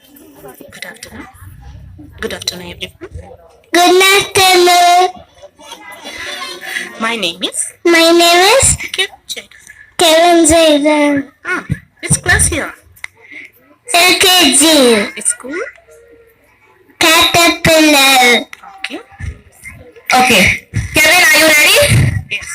Good afternoon. Good afternoon, everyone. Good afternoon. My name is My name is Jaden. Jaden. Which class here? LKG. It's school. Caterpillar. Okay. Okay. Kevin, are you ready? Yes.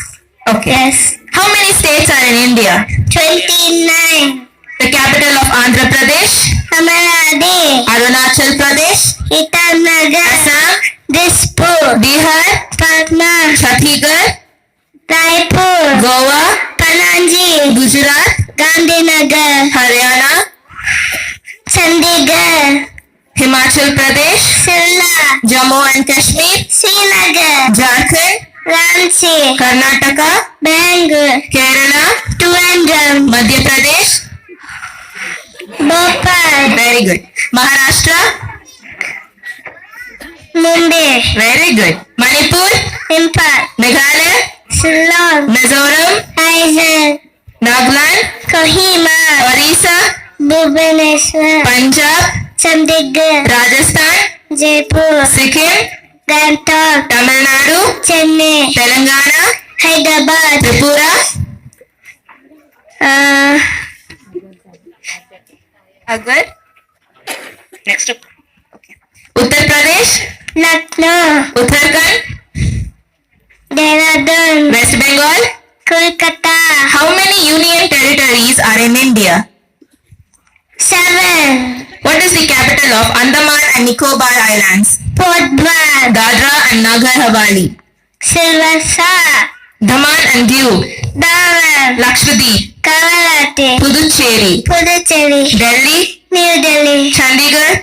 Okay. Yes. How many states are in India? 29. The capital of Andhra Pradesh, Amaradi. Arunachal Pradesh, Itanagar. Assam, Dispur. Bihar, Patna. Chhattisgarh, Raipur. Goa, Panaji. Gujarat, Gandhinagar. Haryana, Chandigarh. Himachal Pradesh, Shimla. Jammu and Kashmir, Srinagar. Jharkhand, Ranchi. Karnataka, Bangalore. Kerala, Trivandrum. Madhya Pradesh. Bhopal. Very good. Maharashtra. Mumbai. Very good. Manipur, Imphal. Meghalaya, Shillong. Mizoram, Aizawl. Nagaland, Kohima. Orissa, Bhubaneswar. Punjab, Chandigarh. Rajasthan, Jaipur. Sikkim, Gangtok. Tamil Nadu, Chennai. Telangana, Hyderabad. Tripura, Uh, Agar, Next up. Uttar Pradesh, Lucknow. Uttarakhand, Dehradun. West Bengal. Kolkata. How many union territories are in India? 7. What is the capital of Andaman and Nicobar Islands? Port Blair. Dadra and Nagar Havali. Silvassa. Daman and Diu. Daman. Lakshadweep. Kavalati. Puducherry. Puducherry. Delhi. New Delhi. Chandigarh.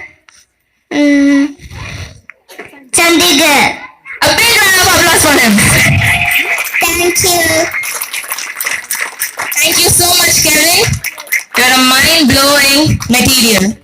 Chandigarh. A big round of applause for him. Thank you. Thank you so much, Kevin. You're a mind-blowing material.